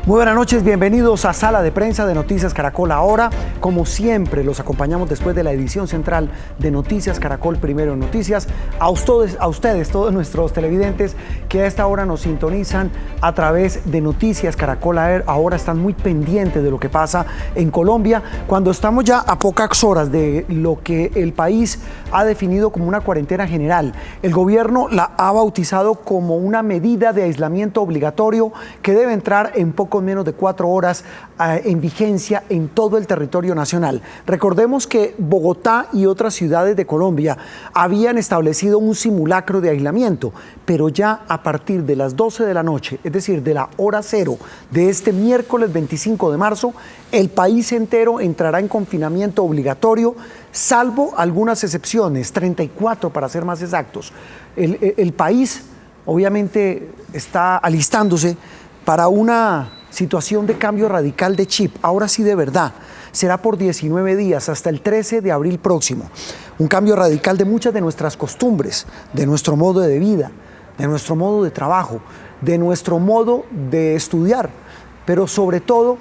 Muy buenas noches, bienvenidos a Sala de Prensa de Noticias Caracol Ahora. Como siempre, los acompañamos después de la edición central de Noticias Caracol Primero en Noticias. A ustedes, todos nuestros televidentes que a esta hora nos sintonizan a través de Noticias Caracol Ahora, están muy pendientes de lo que pasa en Colombia, cuando estamos ya a pocas horas de lo que el país ha definido como una cuarentena general. El gobierno la ha bautizado como una medida de aislamiento obligatorio que debe entrar en poco menos de 4 horas en vigencia en todo el territorio nacional. Recordemos que Bogotá y otras ciudades de Colombia habían establecido un simulacro de aislamiento, pero ya a partir de las 12 de la noche, es decir, de la hora cero de este miércoles 25 de marzo, el país entero entrará en confinamiento obligatorio, salvo algunas excepciones, 34 para ser más exactos. El país obviamente está alistándose para una situación de cambio radical de chip, ahora sí de verdad, será por 19 días hasta el 13 de abril próximo. Un cambio radical de muchas de nuestras costumbres, de nuestro modo de vida, de nuestro modo de trabajo, de nuestro modo de estudiar, pero sobre todo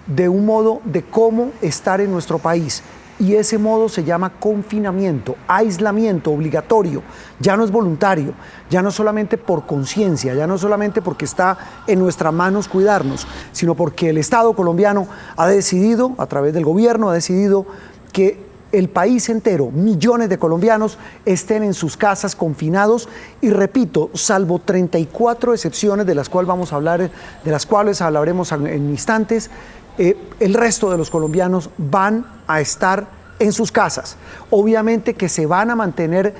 de un modo de cómo estar en nuestro país. Y ese modo se llama confinamiento, aislamiento obligatorio. Ya no es voluntario, ya no solamente por conciencia, ya no solamente porque está en nuestras manos cuidarnos, sino porque el Estado colombiano ha decidido, a través del gobierno, ha decidido que el país entero, millones de colombianos, estén en sus casas confinados y, repito, salvo 34 excepciones de las cuales vamos a hablar, de las cuales hablaremos en instantes, el resto de los colombianos van a estar en sus casas. Obviamente que se van a mantener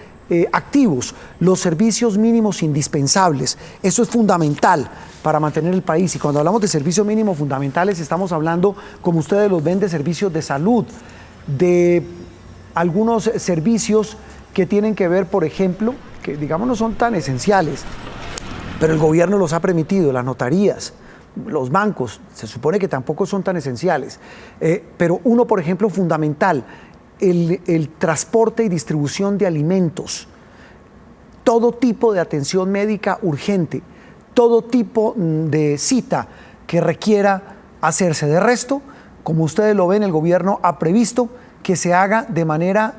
activos los servicios mínimos indispensables. Eso es fundamental para mantener el país. Y cuando hablamos de servicios mínimos fundamentales, estamos hablando, como ustedes los ven, de servicios de salud, de algunos servicios que tienen que ver, por ejemplo, que digamos no son tan esenciales, pero el gobierno los ha permitido, las notarías, los bancos, se supone que tampoco son tan esenciales, pero uno, por ejemplo, fundamental, el transporte y distribución de alimentos, todo tipo de atención médica urgente, todo tipo de cita que requiera hacerse. De resto, como ustedes lo ven, el gobierno ha previsto que se haga de manera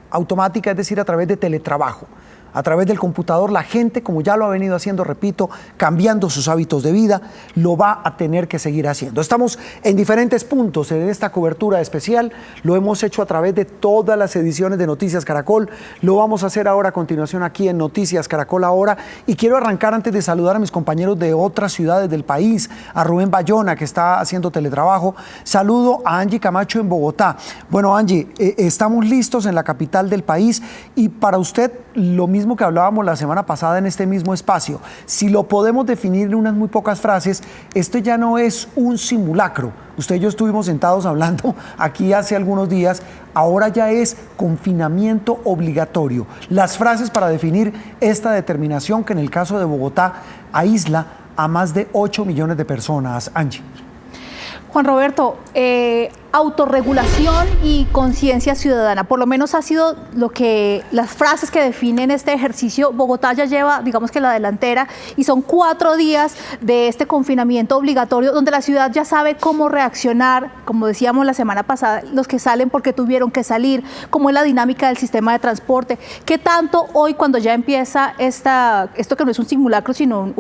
automática, es decir, a través de teletrabajo. A través del computador, la gente, como ya lo ha venido haciendo, repito, cambiando sus hábitos de vida, lo va a tener que seguir haciendo. Estamos en diferentes puntos en esta cobertura especial, lo hemos hecho a través de todas las ediciones de Noticias Caracol, lo vamos a hacer ahora a continuación aquí en Noticias Caracol Ahora, y quiero arrancar antes de saludar a mis compañeros de otras ciudades del país, a Rubén Bayona, que está haciendo teletrabajo. Saludo a Angie Camacho en Bogotá. Bueno, Angie, estamos listos en la capital del país, y para usted lo mismo que hablábamos la semana pasada en este mismo espacio. Si lo podemos definir en unas muy pocas frases, esto ya no es un simulacro. Usted y yo estuvimos sentados hablando aquí hace algunos días, ahora ya es confinamiento obligatorio. Las frases para definir esta determinación que en el caso de Bogotá aísla a más de 8 millones de personas. Angie. Juan Roberto, autorregulación y conciencia ciudadana, por lo menos ha sido las frases que definen este ejercicio. Bogotá ya lleva, digamos que la delantera, y son 4 días de este confinamiento obligatorio, donde la ciudad ya sabe cómo reaccionar, como decíamos la semana pasada, los que salen porque tuvieron que salir, cómo es la dinámica del sistema de transporte. ¿Qué tanto hoy, cuando ya empieza esto que no es un simulacro, sino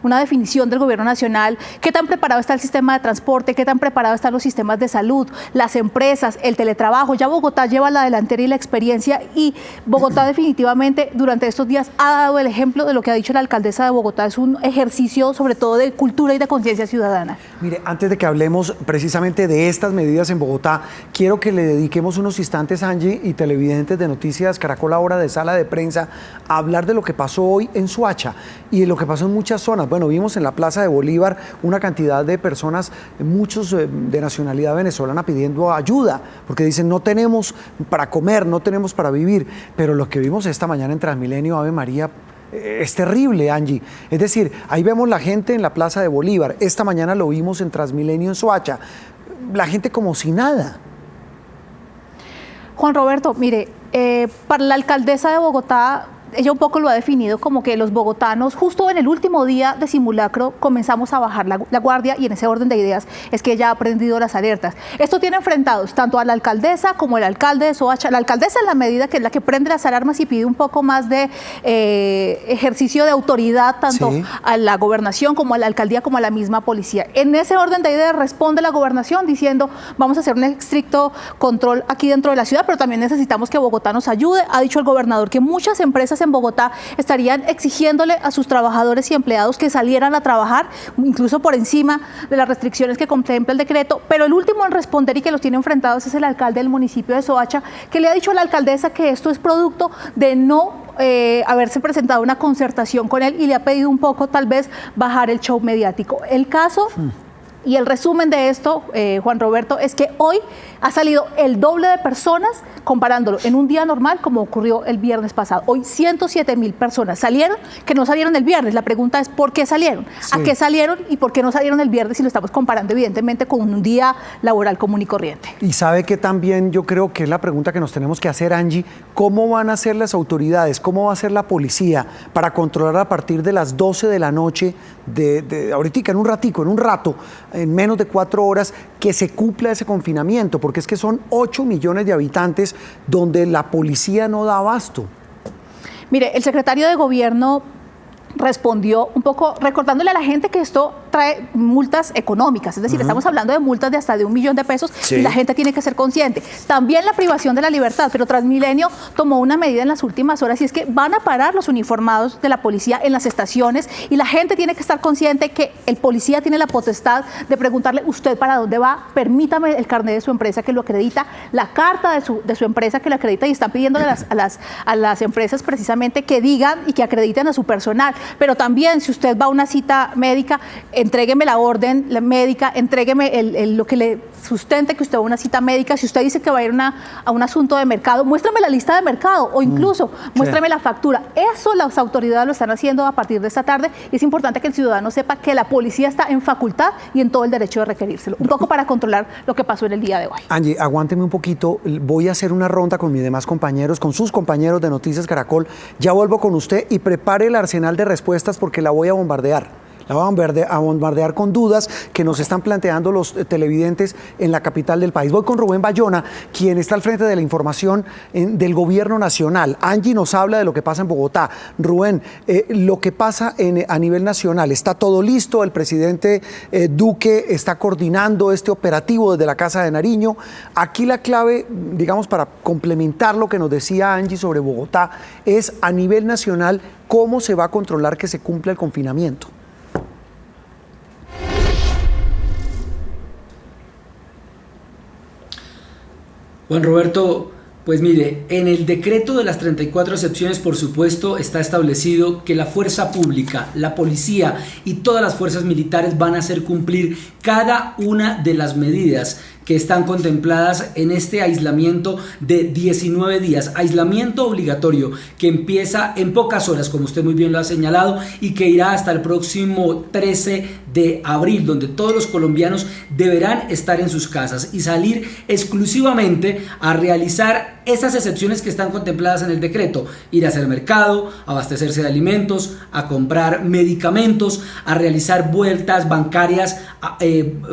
una definición del gobierno nacional, qué tan preparado está el sistema de transporte, qué tan preparado están los sistemas de salud, las empresas, el teletrabajo? Ya Bogotá lleva la delantera y la experiencia, y Bogotá definitivamente durante estos días ha dado el ejemplo de lo que ha dicho la alcaldesa de Bogotá. Es un ejercicio sobre todo de cultura y de conciencia ciudadana. Mire, antes de que hablemos precisamente de estas medidas en Bogotá, quiero que le dediquemos unos instantes, Angie, y televidentes de Noticias Caracol Ahora de Sala de Prensa, a hablar de lo que pasó hoy en Soacha y de lo que pasó en muchas zonas. Bueno, vimos en la Plaza de Bolívar una cantidad de personas, muchos de nacionalidad venezolana, pidiendo ayuda, porque dicen no tenemos para comer, no tenemos para vivir. Pero lo que vimos esta mañana en Transmilenio, Ave María, es terrible, Angie. Es decir, ahí vemos la gente en la Plaza de Bolívar, esta mañana lo vimos en Transmilenio en Soacha, la gente como si nada. Juan Roberto, mire, para la alcaldesa de Bogotá ella un poco lo ha definido como que los bogotanos, justo en el último día de simulacro, comenzamos a bajar la guardia, y en ese orden de ideas es que ella ha aprendido las alertas. Esto tiene enfrentados tanto a la alcaldesa como el alcalde de Soacha. La alcaldesa, en la medida que es la que prende las alarmas y pide un poco más de ejercicio de autoridad, tanto a la gobernación como a la alcaldía como a la misma policía. En ese orden de ideas responde la gobernación diciendo: vamos a hacer un estricto control aquí dentro de la ciudad, pero también necesitamos que Bogotá nos ayude. Ha dicho el gobernador que muchas empresas en Bogotá estarían exigiéndole a sus trabajadores y empleados que salieran a trabajar, incluso por encima de las restricciones que contempla el decreto, pero el último en responder y que los tiene enfrentados es el alcalde del municipio de Soacha, que le ha dicho a la alcaldesa que esto es producto de no haberse presentado una concertación con él, y le ha pedido un poco tal vez bajar el show mediático. El caso y el resumen de esto, Juan Roberto, es que hoy ha salido el doble de personas comparándolo en un día normal como ocurrió el viernes pasado. Hoy 107.000 personas salieron, que no salieron el viernes. La pregunta es ¿por qué salieron? ¿A qué salieron y por qué no salieron el viernes si lo estamos comparando evidentemente con un día laboral común y corriente? Y sabe que también yo creo que es la pregunta que nos tenemos que hacer, Angie: ¿cómo van a ser las autoridades, cómo va a ser la policía para controlar a partir de las 12 de la noche, ahorita en un rato, en menos de 4 horas, que se cumpla ese confinamiento? Porque es que son 8 millones de habitantes donde la policía no da abasto. Mire, el secretario de Gobierno respondió un poco recordándole a la gente que esto trae multas económicas, es decir, estamos hablando de multas de hasta de 1 millón de pesos, y la gente tiene que ser consciente. También la privación de la libertad, pero Transmilenio tomó una medida en las últimas horas, y es que van a parar los uniformados de la policía en las estaciones, y la gente tiene que estar consciente que el policía tiene la potestad de preguntarle: ¿usted para dónde va? Permítame el carnet de su empresa que lo acredita, la carta de su empresa que lo acredita, y están pidiéndole a las empresas precisamente que digan y que acrediten a su personal. Pero también, si usted va a una cita médica, entrégueme la orden médica, entrégueme lo que le sustente que usted va a una cita médica. Si usted dice que va a ir a un asunto de mercado, muéstrame la lista de mercado, o incluso muéstrame la factura. Eso las autoridades lo están haciendo a partir de esta tarde, y es importante que el ciudadano sepa que la policía está en facultad y en todo el derecho de requerírselo, un poco para controlar lo que pasó en el día de hoy. Angie, aguánteme un poquito, voy a hacer una ronda con mis demás compañeros, con sus compañeros de Noticias Caracol. Ya vuelvo con usted, y prepare el arsenal de respuestas porque la voy a bombardear. La voy a bombardear con dudas que nos están planteando los televidentes en la capital del país. Voy con Rubén Bayona, quien está al frente de la información del gobierno nacional. Angie nos habla de lo que pasa en Bogotá. Rubén, lo que pasa a nivel nacional, ¿está todo listo? El presidente Duque está coordinando este operativo desde la Casa de Nariño. Aquí la clave, digamos, para complementar lo que nos decía Angie sobre Bogotá, es a nivel nacional cómo se va a controlar que se cumpla el confinamiento. Juan Roberto, pues mire, en el decreto de las 34 excepciones, por supuesto, está establecido que la fuerza pública, la policía y todas las fuerzas militares van a hacer cumplir cada una de las medidas que están contempladas en este aislamiento de 19 días, aislamiento obligatorio que empieza en pocas horas, como usted muy bien lo ha señalado, y que irá hasta el próximo 13 de abril, donde todos los colombianos deberán estar en sus casas y salir exclusivamente a realizar esas excepciones que están contempladas en el decreto: ir a hacer mercado, abastecerse de alimentos, a comprar medicamentos, a realizar vueltas bancarias,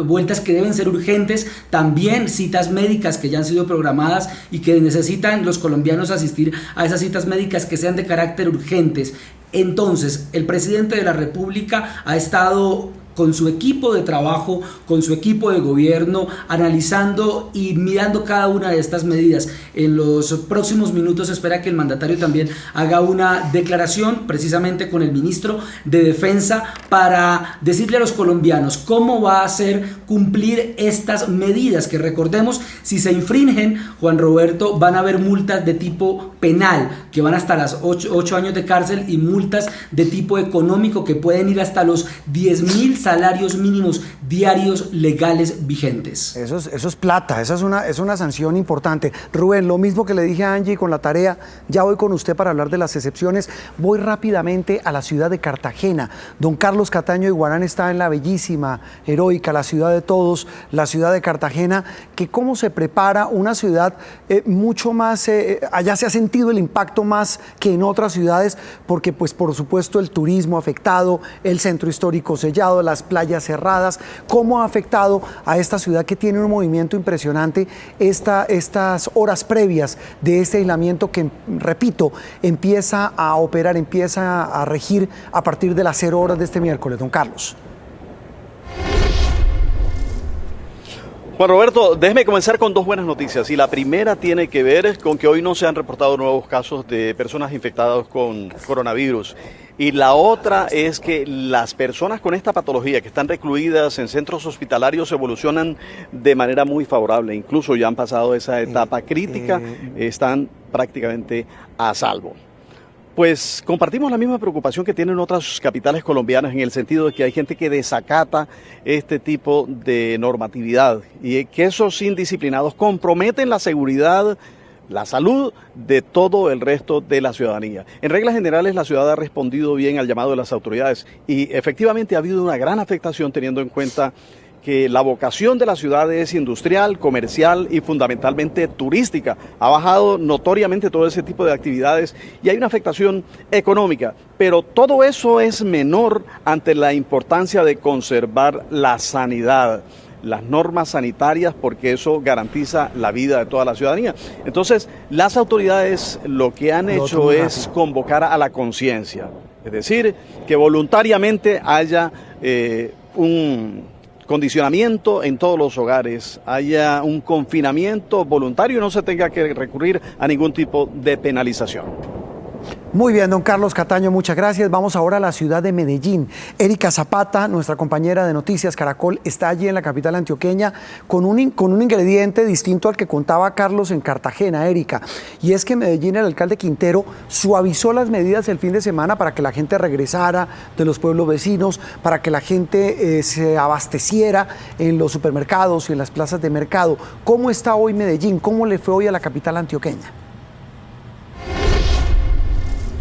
vueltas que deben ser urgentes, también citas médicas que ya han sido programadas y que necesitan los colombianos asistir a esas citas médicas que sean de carácter urgentes. Entonces, el presidente de la República ha estado con su equipo de trabajo, con su equipo de gobierno, analizando y mirando cada una de estas medidas. En los próximos minutos espera que el mandatario también haga una declaración precisamente con el ministro de Defensa para decirle a los colombianos cómo va a hacer cumplir estas medidas, que recordemos, si se infringen, Juan Roberto, van a haber multas de tipo penal, que van hasta las 8 años de cárcel, y multas de tipo económico que pueden ir hasta los 10.000 salarios mínimos diarios legales vigentes. Eso es plata, esa es una sanción importante. Rubén, lo mismo que le dije a Angie con la tarea, ya voy con usted para hablar de las excepciones. Voy rápidamente a la ciudad de Cartagena. Don Carlos Cataño Iguarán está en la bellísima, heroica, la ciudad de todos, la ciudad de Cartagena, que cómo se prepara una ciudad mucho más, allá se ha sentido el impacto más que en otras ciudades, porque pues por supuesto el turismo afectado, el centro histórico sellado, las playas cerradas. ¿Cómo ha afectado a esta ciudad que tiene un movimiento impresionante estas horas previas de este aislamiento que, repito, empieza a operar, empieza a regir a partir de las 0 horas de este miércoles, don Carlos? Juan Roberto, déjeme comenzar con 2 buenas noticias, y la primera tiene que ver con que hoy no se han reportado nuevos casos de personas infectadas con coronavirus, y la otra es que las personas con esta patología que están recluidas en centros hospitalarios evolucionan de manera muy favorable, incluso ya han pasado esa etapa crítica, están prácticamente a salvo. Pues compartimos la misma preocupación que tienen otras capitales colombianas, en el sentido de que hay gente que desacata este tipo de normatividad y que esos indisciplinados comprometen la seguridad, la salud de todo el resto de la ciudadanía. En reglas generales, la ciudad ha respondido bien al llamado de las autoridades y efectivamente ha habido una gran afectación, teniendo en cuenta que la vocación de la ciudad es industrial, comercial y fundamentalmente turística. Ha bajado notoriamente todo ese tipo de actividades y hay una afectación económica, pero todo eso es menor ante la importancia de conservar la sanidad, las normas sanitarias, porque eso garantiza la vida de toda la ciudadanía. Entonces, las autoridades lo que han hecho es convocar a la conciencia, es decir, que voluntariamente haya un condicionamiento en todos los hogares, haya un confinamiento voluntario y no se tenga que recurrir a ningún tipo de penalización. Muy bien, don Carlos Cataño, muchas gracias. Vamos ahora a la ciudad de Medellín. Erika Zapata, nuestra compañera de Noticias Caracol, está allí en la capital antioqueña con un ingrediente distinto al que contaba Carlos en Cartagena, Erika. Y es que en Medellín el alcalde Quintero suavizó las medidas el fin de semana para que la gente regresara de los pueblos vecinos, para que la gente se abasteciera en los supermercados y en las plazas de mercado. ¿Cómo está hoy Medellín? ¿Cómo le fue hoy a la capital antioqueña?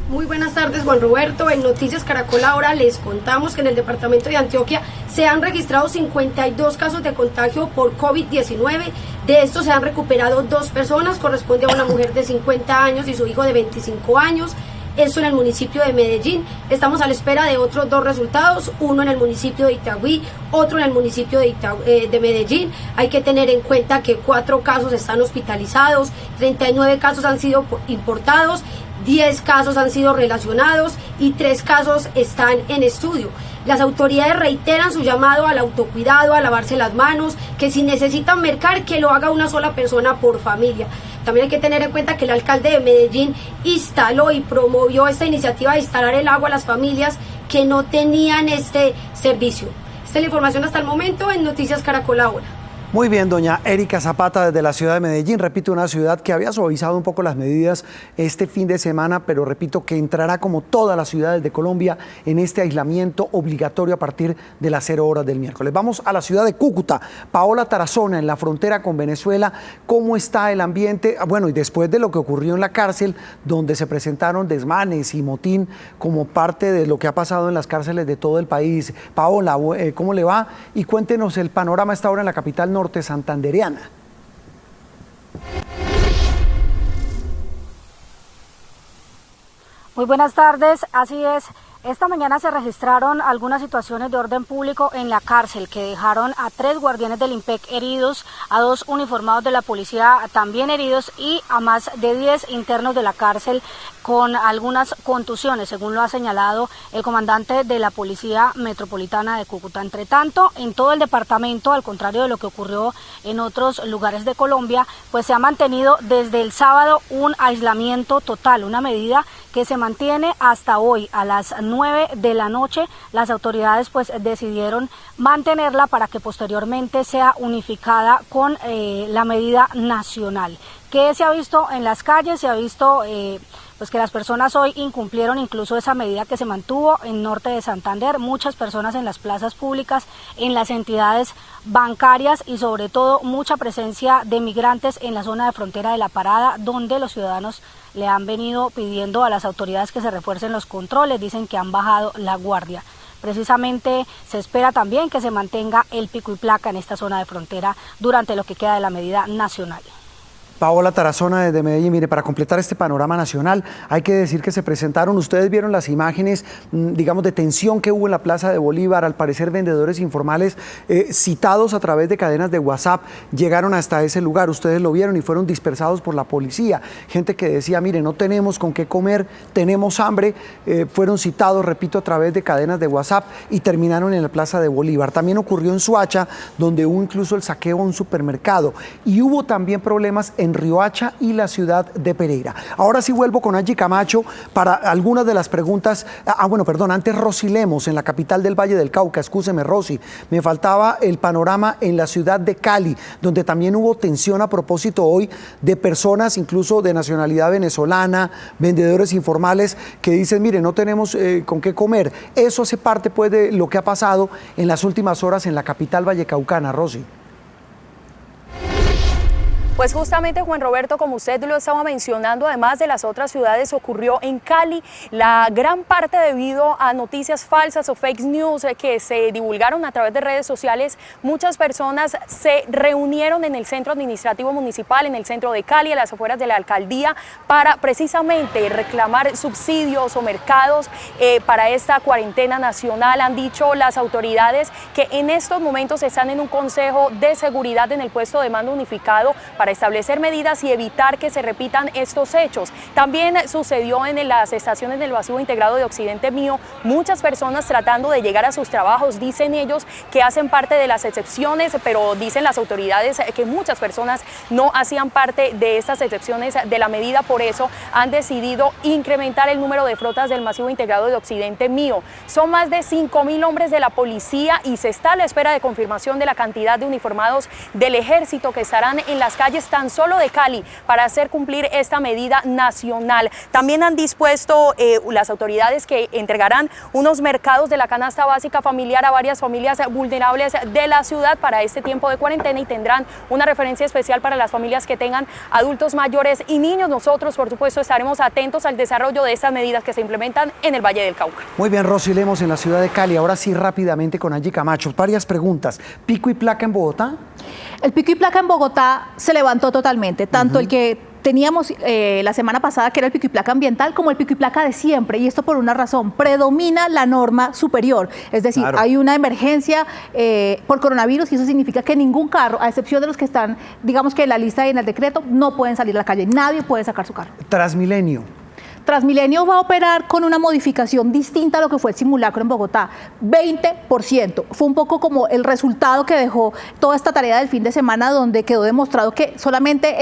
Muy buenas tardes, Juan Roberto. En Noticias Caracol ahora les contamos que en el departamento de Antioquia se han registrado 52 casos de contagio por COVID-19. De estos se han recuperado 2 personas, corresponde a una mujer de 50 años y su hijo de 25 años. Esto en el municipio de Medellín. Estamos a la espera de otros 2 resultados, uno en el municipio de Itagüí, otro en el municipio de Medellín. Hay que tener en cuenta que 4 casos están hospitalizados, 39 casos han sido importados, 10 casos han sido relacionados y 3 casos están en estudio. Las autoridades reiteran su llamado al autocuidado, a lavarse las manos, que si necesitan mercar, que lo haga una sola persona por familia. También hay que tener en cuenta que el alcalde de Medellín instaló y promovió esta iniciativa de instalar el agua a las familias que no tenían este servicio. Esta es la información hasta el momento en Noticias Caracol ahora. Muy bien, doña Erika Zapata desde la ciudad de Medellín. Repito, una ciudad que había suavizado un poco las medidas este fin de semana, pero repito que entrará como todas las ciudades de Colombia en este aislamiento obligatorio a partir de las 0 horas del miércoles. Vamos a la ciudad de Cúcuta. Paola Tarazona, en la frontera con Venezuela. ¿Cómo está el ambiente? Bueno, y después de lo que ocurrió en la cárcel, donde se presentaron desmanes y motín como parte de lo que ha pasado en las cárceles de todo el país. Paola, ¿cómo le va? Y cuéntenos el panorama a esta hora en la capital norte santandereana. Muy buenas tardes, así es. Esta mañana se registraron algunas situaciones de orden público en la cárcel que dejaron a 3 guardianes del IMPEC heridos, a 2 uniformados de la policía también heridos y a más de 10 internos de la cárcel con algunas contusiones, según lo ha señalado el comandante de la Policía Metropolitana de Cúcuta. Entre tanto, en todo el departamento, al contrario de lo que ocurrió en otros lugares de Colombia, pues se ha mantenido desde el sábado un aislamiento total, una medida que se mantiene hasta hoy a las 9 de la noche. Las autoridades pues decidieron mantenerla para que posteriormente sea unificada con la medida nacional. ¿Qué se ha visto en las calles? Se ha visto pues que las personas hoy incumplieron incluso esa medida que se mantuvo en norte de Santander, muchas personas en las plazas públicas, en las entidades bancarias y sobre todo mucha presencia de migrantes en la zona de frontera de La Parada, donde los ciudadanos le han venido pidiendo a las autoridades que se refuercen los controles, dicen que han bajado la guardia. Precisamente se espera también que se mantenga el pico y placa en esta zona de frontera durante lo que queda de la medida nacional. Paola Tarazona desde Medellín. Mire, para completar este panorama nacional, hay que decir que se presentaron, ustedes vieron las imágenes, digamos, de tensión que hubo en la Plaza de Bolívar. Al parecer, vendedores informales citados a través de cadenas de WhatsApp llegaron hasta ese lugar. Ustedes lo vieron y fueron dispersados por la policía. Gente que decía, mire, no tenemos con qué comer, tenemos hambre. Fueron citados, repito, a través de cadenas de WhatsApp y terminaron en la Plaza de Bolívar. También ocurrió en Soacha, donde hubo incluso el saqueo a un supermercado. Y hubo también problemas en Riohacha y la ciudad de Pereira. Ahora sí vuelvo con Angie Camacho para algunas de las preguntas. Antes Rosy Lemos, en la capital del Valle del Cauca. Excúseme, Rosy, me faltaba el panorama en la ciudad de Cali, donde también hubo tensión a propósito hoy de personas, incluso de nacionalidad venezolana, vendedores informales, que dicen, mire, no tenemos con qué comer. Eso hace parte, pues, de lo que ha pasado en las últimas horas en la capital vallecaucana, Rosy. Pues justamente, Juan Roberto, como usted lo estaba mencionando, además de las otras ciudades, ocurrió en Cali, la gran parte debido a noticias falsas o fake news que se divulgaron a través de redes sociales. Muchas personas se reunieron en el centro administrativo municipal, en el centro de Cali, a las afueras de la alcaldía, para precisamente reclamar subsidios o mercados para esta cuarentena nacional. Han dicho las autoridades que en estos momentos están en un consejo de seguridad en el puesto de mando unificado para establecer medidas y evitar que se repitan estos hechos. También sucedió en las estaciones del Masivo Integrado de Occidente Mío, muchas personas tratando de llegar a sus trabajos. Dicen ellos que hacen parte de las excepciones, pero dicen las autoridades que muchas personas no hacían parte de estas excepciones de la medida. Por eso han decidido incrementar el número de flotas del Masivo Integrado de Occidente Mío. Son más de 5.000 hombres de la policía y se está a la espera de confirmación de la cantidad de uniformados del ejército que estarán en las calles tan solo de Cali para hacer cumplir esta medida nacional. También han dispuesto las autoridades que entregarán unos mercados de la canasta básica familiar a varias familias vulnerables de la ciudad para este tiempo de cuarentena, y tendrán una referencia especial para las familias que tengan adultos mayores y niños. Nosotros, por supuesto, estaremos atentos al desarrollo de estas medidas que se implementan en el Valle del Cauca. Muy bien, Rosy Lemos en la ciudad de Cali. Ahora sí, rápidamente con Angie Camacho. Varias preguntas. ¿Pico y placa en Bogotá? El pico y placa en Bogotá se levantó totalmente, tanto el que teníamos la semana pasada, que era el pico y placa ambiental, como el pico y placa de siempre, y esto por una razón: predomina la norma superior, es decir, claro, hay una emergencia por coronavirus, y eso significa que ningún carro, a excepción de los que están, digamos que en la lista y en el decreto, no pueden salir a la calle, nadie puede sacar su carro. Transmilenio. Transmilenio va a operar con una modificación distinta a lo que fue el simulacro en Bogotá, 20%. Fue un poco como el resultado que dejó toda esta tarea del fin de semana, donde quedó demostrado que solamente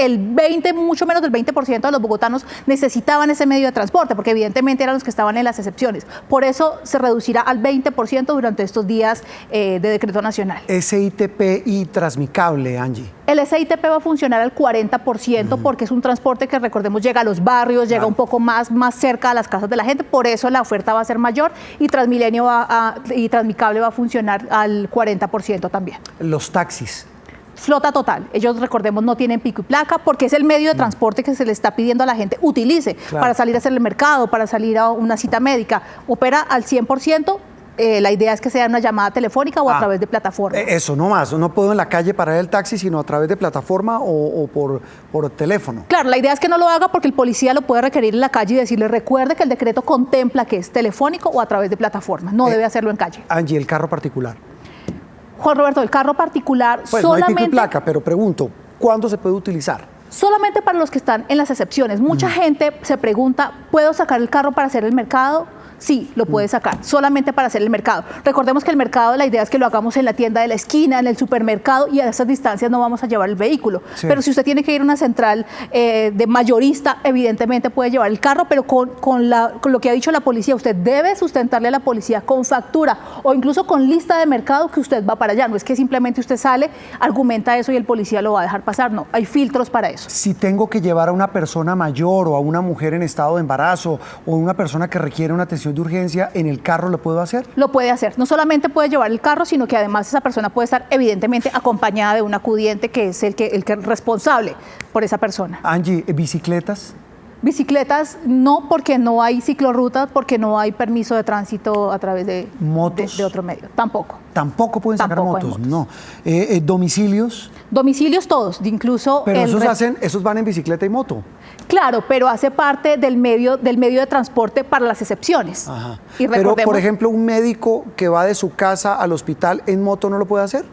mucho menos del 20% de los bogotanos necesitaban ese medio de transporte, porque evidentemente eran los que estaban en las excepciones. Por eso se reducirá al 20% durante estos días de decreto nacional. SITP y Transmicable, Angie. El SITP va a funcionar al 40% porque es un transporte que, recordemos, llega a los barrios, llega un poco más cerca a las casas de la gente, por eso la oferta va a ser mayor, y Transmilenio y Transmicable va a funcionar al 40% también. Los taxis. Flota total. Ellos, recordemos, no tienen pico y placa porque es el medio de transporte que se le está pidiendo a la gente utilice para salir a hacer el mercado, para salir a una cita médica. Opera al 100%. La idea es que sea una llamada telefónica o a través de plataforma. Eso, no más. No puedo en la calle parar el taxi, sino a través de plataforma o por teléfono. Claro, la idea es que no lo haga porque el policía lo puede requerir en la calle y decirle: recuerde que el decreto contempla que es telefónico o a través de plataforma. No debe hacerlo en calle. Angie, el carro particular. Juan Roberto, el carro particular pues solamente... no hay pico y placa, pero pregunto, ¿cuándo se puede utilizar? Solamente para los que están en las excepciones. Mucha gente se pregunta: ¿puedo sacar el carro para hacer el mercado? sí, lo puede sacar, solamente para hacer el mercado. Recordemos que el mercado, la idea es que lo hagamos en la tienda de la esquina, en el supermercado, y a esas distancias no vamos a llevar el vehículo. Sí. Pero si usted tiene que ir a una central de mayorista, evidentemente puede llevar el carro, pero con lo que ha dicho la policía, usted debe sustentarle a la policía con factura o incluso con lista de mercado que usted va para allá. No es que simplemente usted sale, argumenta eso y el policía lo va a dejar pasar. No, hay filtros para eso. Si tengo que llevar a una persona mayor o a una mujer en estado de embarazo o una persona que requiere una atención de urgencia, ¿en el carro lo puedo hacer? Lo puede hacer. No solamente puede llevar el carro, sino que además esa persona puede estar evidentemente acompañada de un acudiente que es el que es responsable por esa persona. Angie, ¿bicicletas? Bicicletas no, porque no hay ciclorrutas, porque no hay permiso de tránsito a través de ¿Motos? de otro medio. Tampoco. Tampoco pueden sacar Tampoco hay motos, motos. no. ¿Domicilios? Domicilios todos, incluso Pero el esos van en bicicleta y moto. Claro, pero hace parte del medio de transporte para las excepciones. Ajá. Y Pero, recordemos, por ejemplo, un médico que va de su casa al hospital en moto no lo puede hacer.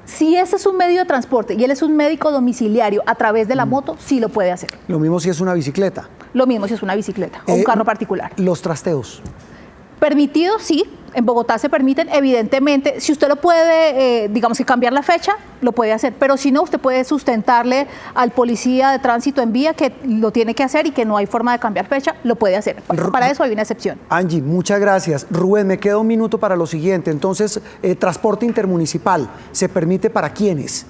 si ese es un medio de transporte y él es un médico domiciliario a través de la moto, sí lo puede hacer. Lo mismo si es una bicicleta. Lo mismo si es una bicicleta o un carro particular. Los trasteos. Permitido, sí. En Bogotá se permiten, evidentemente, si usted lo puede, digamos que cambiar la fecha, lo puede hacer, pero si no, usted puede sustentarle al policía de tránsito en vía que lo tiene que hacer y que no hay forma de cambiar fecha, lo puede hacer. Para eso hay una excepción. Angie, muchas gracias. Rubén, me queda un minuto para lo siguiente. Entonces, transporte intermunicipal, ¿se permite para quiénes?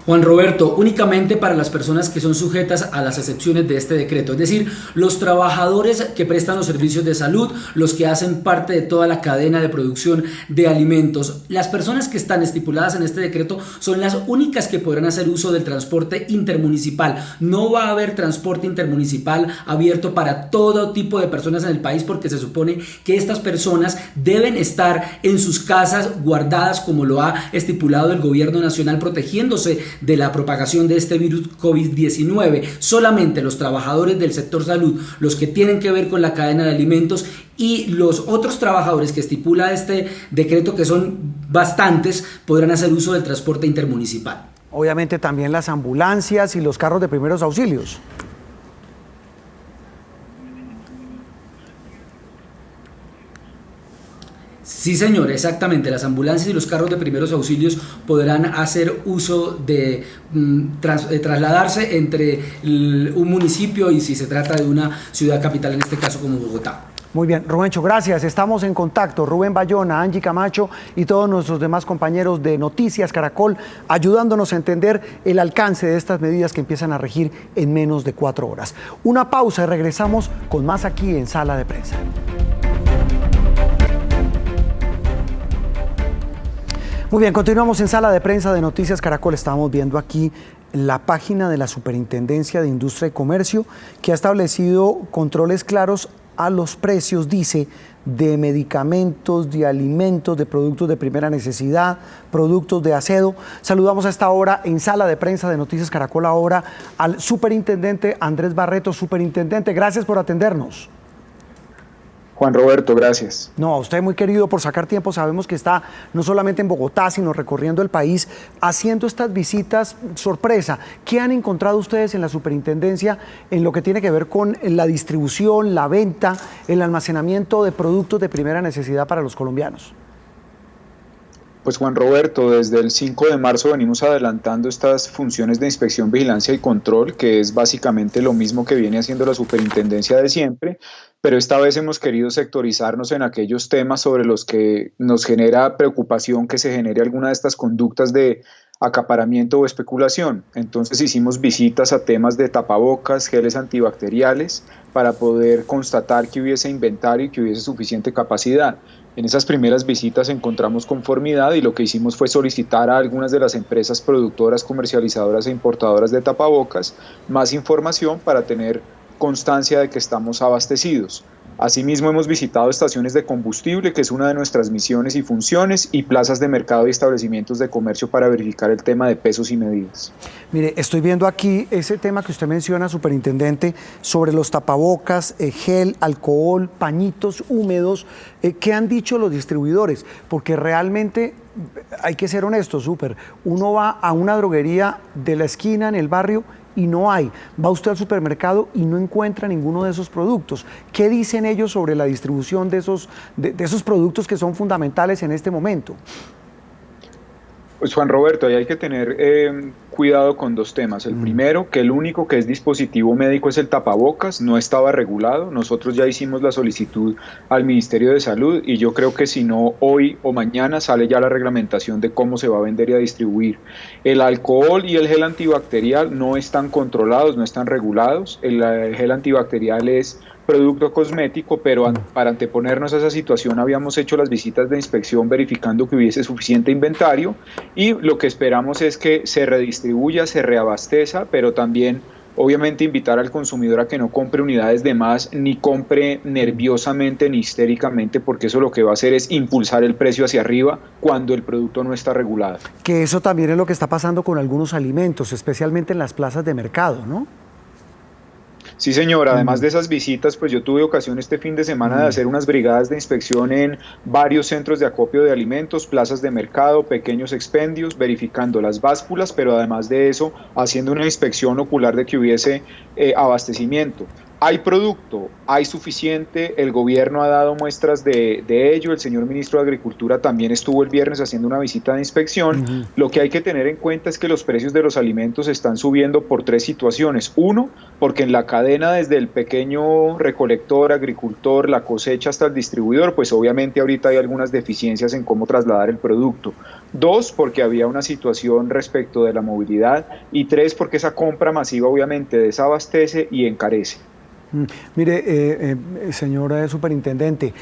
Juan Roberto, únicamente para las personas que son sujetas a las excepciones de este decreto, es decir, los trabajadores que prestan los servicios de salud, los que hacen parte de toda la cadena de producción de alimentos. Las personas que están estipuladas en este decreto son las únicas que podrán hacer uso del transporte intermunicipal. No va a haber transporte intermunicipal abierto para todo tipo de personas en el país, porque se supone que estas personas deben estar en sus casas guardadas, como lo ha estipulado el gobierno nacional, protegiéndose de la propagación de este virus COVID-19. Solamente los trabajadores del sector salud, los que tienen que ver con la cadena de alimentos, y los otros trabajadores que estipula este decreto, que son bastantes, podrán hacer uso del transporte intermunicipal. Obviamente también las ambulancias y los carros de primeros auxilios. Sí, señor, exactamente. Las ambulancias y los carros de primeros auxilios podrán hacer uso de trasladarse entre un municipio y si se trata de una ciudad capital, en este caso como Bogotá. Muy bien, Rubencho, gracias. Estamos en contacto. Rubén Bayona, Angie Camacho y todos nuestros demás compañeros de Noticias Caracol, ayudándonos a entender el alcance de estas medidas que empiezan a regir en menos de 4 horas. Una pausa y regresamos con más aquí en Sala de Prensa. Muy bien, continuamos en Sala de Prensa de Noticias Caracol. Estamos viendo aquí la página de la Superintendencia de Industria y Comercio, que ha establecido controles claros a los precios, dice, de medicamentos, de alimentos, de productos de primera necesidad, productos de aseo. Saludamos a esta hora en Sala de Prensa de Noticias Caracol ahora al superintendente Andrés Barreto. Superintendente, gracias por atendernos. Juan Roberto, gracias. No, a usted muy querido por sacar tiempo. Sabemos que está no solamente en Bogotá, sino recorriendo el país, haciendo estas visitas sorpresa. ¿Qué han encontrado ustedes en la superintendencia en lo que tiene que ver con la distribución, la venta, el almacenamiento de productos de primera necesidad para los colombianos? Pues Juan Roberto, desde el 5 de marzo venimos adelantando estas funciones de inspección, vigilancia y control, que es básicamente lo mismo que viene haciendo la superintendencia de siempre, pero esta vez hemos querido sectorizarnos en aquellos temas sobre los que nos genera preocupación que se genere alguna de estas conductas de acaparamiento o especulación. Entonces hicimos visitas a temas de tapabocas, geles antibacteriales, para poder constatar que hubiese inventario y que hubiese suficiente capacidad. En esas primeras visitas encontramos conformidad y lo que hicimos fue solicitar a algunas de las empresas productoras, comercializadoras e importadoras de tapabocas más información para tener constancia de que estamos abastecidos. Asimismo, hemos visitado estaciones de combustible, que es una de nuestras misiones y funciones, y plazas de mercado y establecimientos de comercio para verificar el tema de pesos y medidas. Mire, estoy viendo aquí ese tema que usted menciona, superintendente, sobre los tapabocas, gel, alcohol, pañitos húmedos. ¿Qué han dicho los distribuidores? Porque realmente hay que ser honestos, Súper. Uno va a una droguería de la esquina en el barrio y no hay. Va usted al supermercado y no encuentra ninguno de esos productos. ¿Qué dicen ellos sobre la distribución de esos productos que son fundamentales en este momento? Pues Juan Roberto, ahí hay que tener cuidado con dos temas. El primero, que el único que es dispositivo médico es el tapabocas, no estaba regulado. Nosotros ya hicimos la solicitud al Ministerio de Salud y yo creo que si no hoy o mañana sale ya la reglamentación de cómo se va a vender y a distribuir. El alcohol y el gel antibacterial no están controlados, no están regulados. El gel antibacterial es producto cosmético, pero para anteponernos a esa situación habíamos hecho las visitas de inspección verificando que hubiese suficiente inventario y lo que esperamos es que se redistribuya, se reabasteza, pero también obviamente invitar al consumidor a que no compre unidades de más ni compre nerviosamente ni histéricamente, porque eso lo que va a hacer es impulsar el precio hacia arriba cuando el producto no está regulado. Que eso también es lo que está pasando con algunos alimentos, especialmente en las plazas de mercado, ¿no? Sí, señor. Además de esas visitas, pues yo tuve ocasión este fin de semana de hacer unas brigadas de inspección en varios centros de acopio de alimentos, plazas de mercado, pequeños expendios, verificando las básculas, pero además de eso, haciendo una inspección ocular de que hubiese abastecimiento. Hay producto, hay suficiente, el gobierno ha dado muestras de ello, el señor ministro de Agricultura también estuvo el viernes haciendo una visita de inspección. Lo que hay que tener en cuenta es que los precios de los alimentos están subiendo por tres situaciones. Uno, porque en la cadena desde el pequeño recolector, agricultor, la cosecha hasta el distribuidor, pues obviamente ahorita hay algunas deficiencias en cómo trasladar el producto. Dos, porque había una situación respecto de la movilidad. Y tres, porque esa compra masiva obviamente desabastece y encarece. Mire, señora superintendente,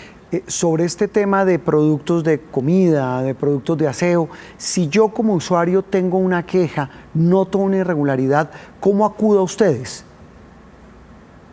sobre este tema de productos de comida, de productos de aseo, si yo como usuario tengo una queja, noto una irregularidad, ¿cómo acudo a ustedes?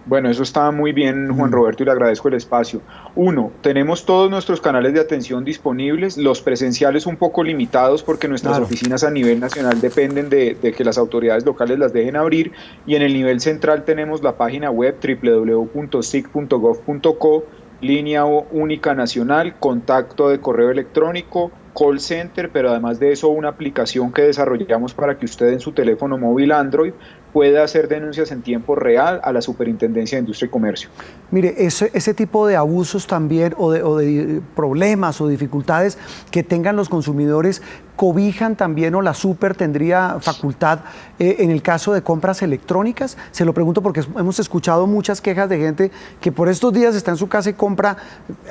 Bueno, eso está muy bien, Juan Roberto, y le agradezco el espacio. Uno, tenemos todos nuestros canales de atención disponibles, los presenciales un poco limitados porque nuestras oficinas a nivel nacional dependen de que las autoridades locales las dejen abrir, y en el nivel central tenemos la página web www.sic.gov.co, línea única nacional, contacto de correo electrónico, call center, pero además de eso una aplicación que desarrollamos para que usted en su teléfono móvil Android pueda hacer denuncias en tiempo real a la Superintendencia de Industria y Comercio. Mire, ese tipo de abusos también o de problemas o dificultades que tengan los consumidores cobijan también, o la Super tendría facultad en el caso de compras electrónicas. Se lo pregunto porque hemos escuchado muchas quejas de gente que por estos días está en su casa y compra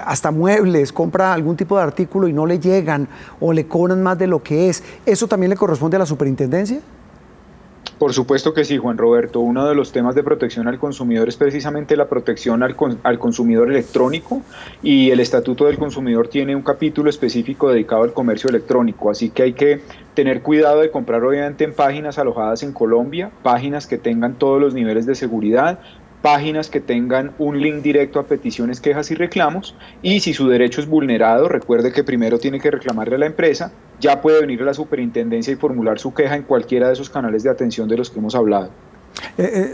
hasta muebles, compra algún tipo de artículo y no le llegan o le cobran más de lo que es. ¿Eso también le corresponde a la Superintendencia? Por supuesto que sí, Juan Roberto. Uno de los temas de protección al consumidor es precisamente la protección al consumidor electrónico, y el Estatuto del Consumidor tiene un capítulo específico dedicado al comercio electrónico, así que hay que tener cuidado de comprar obviamente en páginas alojadas en Colombia, páginas que tengan todos los niveles de seguridad, páginas que tengan un link directo a peticiones, quejas y reclamos, y si su derecho es vulnerado, recuerde que primero tiene que reclamarle a la empresa, ya puede venir a la superintendencia y formular su queja en cualquiera de esos canales de atención de los que hemos hablado.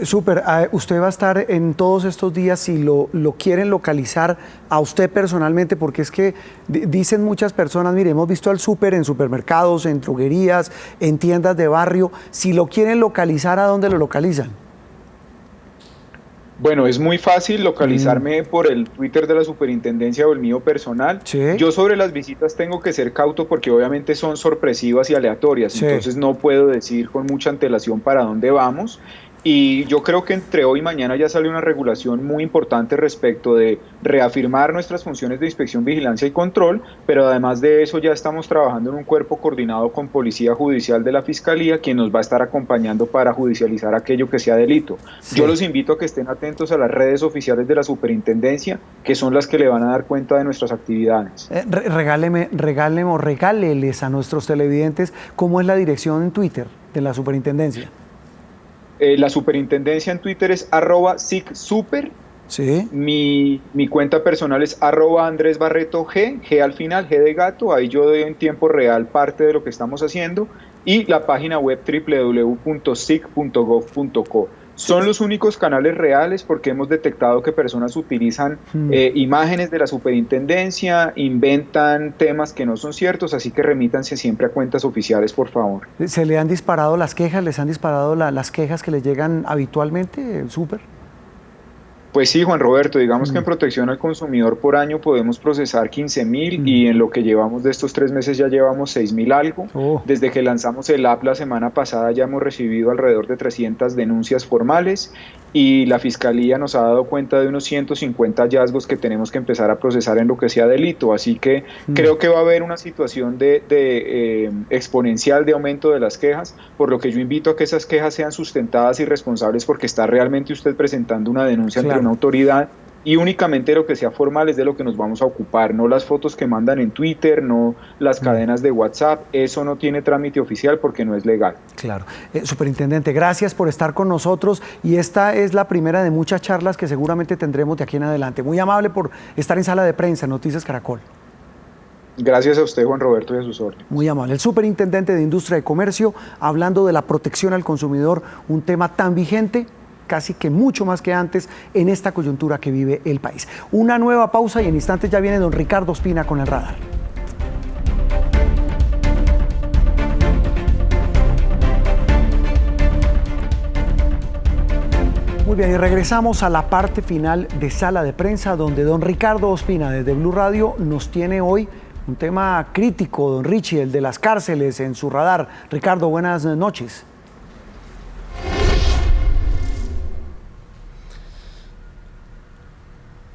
Súper, usted va a estar en todos estos días, si lo quieren localizar a usted personalmente, porque es que dicen muchas personas, mire, hemos visto al Súper en supermercados, en droguerías, en tiendas de barrio, si lo quieren localizar, ¿a dónde lo localizan? Bueno, es muy fácil localizarme por el Twitter de la Superintendencia o el mío personal. Sí. Yo sobre las visitas tengo que ser cauto porque obviamente son sorpresivas y aleatorias, sí. Entonces no puedo decir con mucha antelación para dónde vamos. Y yo creo que entre hoy y mañana ya sale una regulación muy importante respecto de reafirmar nuestras funciones de inspección, vigilancia y control, pero además de eso ya estamos trabajando en un cuerpo coordinado con Policía Judicial de la Fiscalía, quien nos va a estar acompañando para judicializar aquello que sea delito. Sí. Yo los invito a que estén atentos a las redes oficiales de la Superintendencia, que son las que le van a dar cuenta de nuestras actividades. Regáleles a nuestros televidentes cómo es la dirección en Twitter de la Superintendencia. La Superintendencia en Twitter es @SICSuper. Sí. Mi cuenta personal es @AndrésBarretoG, G al final, G de gato. Ahí yo doy en tiempo real parte de lo que estamos haciendo. Y la página web www.sic.gov.co. Son los únicos canales reales porque hemos detectado que personas utilizan imágenes de la superintendencia, inventan temas que no son ciertos, así que remítanse siempre a cuentas oficiales, por favor. ¿Se le han disparado las quejas? ¿Les han disparado las quejas que les llegan habitualmente, Súper? Pues sí, Juan Roberto, digamos que en protección al consumidor por año podemos procesar 15.000 y en lo que llevamos de estos 3 meses ya llevamos 6.000 algo. Desde que lanzamos el app la semana pasada ya hemos recibido alrededor de 300 denuncias formales y la Fiscalía nos ha dado cuenta de unos 150 hallazgos que tenemos que empezar a procesar en lo que sea delito, así que creo que va a haber una situación de exponencial de aumento de las quejas, por lo que yo invito a que esas quejas sean sustentadas y responsables porque está realmente usted presentando una denuncia ante una autoridad y únicamente lo que sea formal es de lo que nos vamos a ocupar, no las fotos que mandan en Twitter, no las cadenas de WhatsApp, eso no tiene trámite oficial porque no es legal. Claro. Superintendente, gracias por estar con nosotros y esta es la primera de muchas charlas que seguramente tendremos de aquí en adelante. Muy amable por estar en Sala de Prensa, Noticias Caracol. Gracias a usted, Juan Roberto, y a sus órdenes. Muy amable. El superintendente de Industria y Comercio, hablando de la protección al consumidor, un tema tan vigente, casi que mucho más que antes, en esta coyuntura que vive el país. Una nueva pausa y en instantes ya viene don Ricardo Ospina con el radar. Muy bien, y regresamos a la parte final de Sala de Prensa, donde don Ricardo Ospina, desde Blue Radio, nos tiene hoy un tema crítico, don Richie, el de las cárceles en su radar. Ricardo, buenas noches.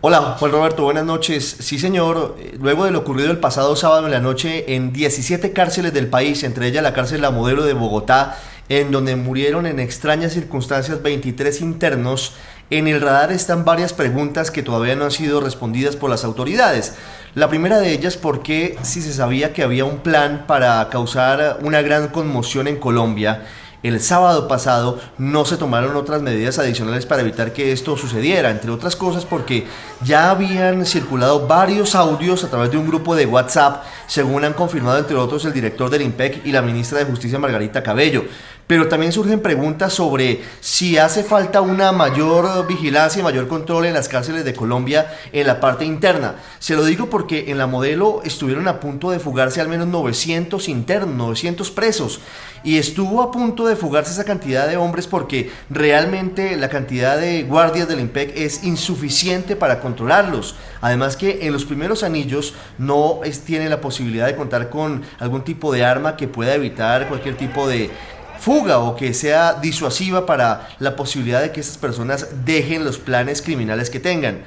Hola, Juan Roberto, buenas noches. Sí, señor, luego de lo ocurrido el pasado sábado en la noche en 17 cárceles del país, entre ellas la cárcel La Modelo de Bogotá, en donde murieron en extrañas circunstancias 23 internos, en el radar están varias preguntas que todavía no han sido respondidas por las autoridades. La primera de ellas, ¿por qué, si se sabía que había un plan para causar una gran conmoción en Colombia, el sábado pasado no se tomaron otras medidas adicionales para evitar que esto sucediera? Entre otras cosas porque ya habían circulado varios audios a través de un grupo de WhatsApp, según han confirmado entre otros el director del IMPEC y la ministra de Justicia Margarita Cabello. Pero también surgen preguntas sobre si hace falta una mayor vigilancia y mayor control en las cárceles de Colombia en la parte interna. Se lo digo porque en La Modelo estuvieron a punto de fugarse al menos 900 internos, 900 presos, y estuvo a punto de fugarse esa cantidad de hombres porque realmente la cantidad de guardias del IMPEC es insuficiente para controlarlos. Además que en los primeros anillos no tiene la posibilidad de contar con algún tipo de arma que pueda evitar cualquier tipo de fuga o que sea disuasiva para la posibilidad de que estas personas dejen los planes criminales que tengan.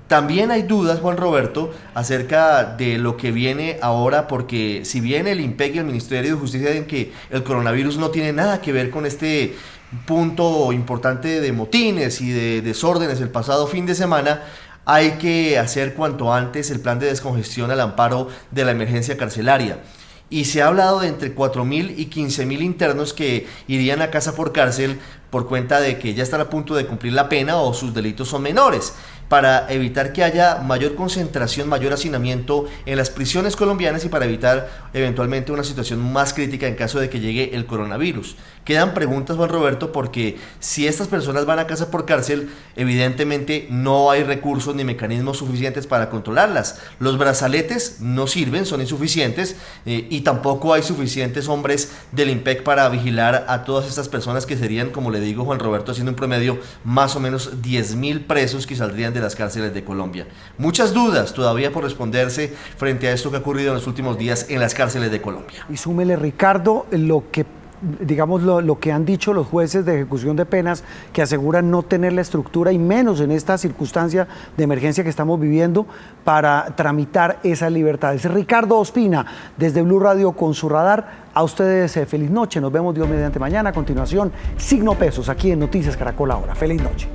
También hay dudas, Juan Roberto, acerca de lo que viene ahora, porque si bien el IMPEC y el Ministerio de Justicia dicen que el coronavirus no tiene nada que ver con este punto importante de motines y de desórdenes el pasado fin de semana, hay que hacer cuanto antes el plan de descongestión al amparo de la emergencia carcelaria. Y se ha hablado de entre 4.000 y 15.000 internos que irían a casa por cárcel por cuenta de que ya están a punto de cumplir la pena o sus delitos son menores, para evitar que haya mayor concentración, mayor hacinamiento en las prisiones colombianas y para evitar eventualmente una situación más crítica en caso de que llegue el coronavirus. Quedan preguntas, Juan Roberto, porque si estas personas van a casa por cárcel, evidentemente no hay recursos ni mecanismos suficientes para controlarlas. Los brazaletes no sirven, son insuficientes, y tampoco hay suficientes hombres del IMPEC para vigilar a todas estas personas que serían, como le digo, Juan Roberto, haciendo un promedio más o menos 10.000 presos que saldrían de las cárceles de Colombia. Muchas dudas todavía por responderse frente a esto que ha ocurrido en los últimos días en las cárceles de Colombia. Y súmele, Ricardo, lo que han dicho los jueces de ejecución de penas, que aseguran no tener la estructura y menos en esta circunstancia de emergencia que estamos viviendo para tramitar esas libertades. Ricardo Ospina, desde Blue Radio con su radar. A ustedes feliz noche, nos vemos Dios mediante mañana. A continuación, Signo Pesos, aquí en Noticias Caracol Ahora. Feliz noche.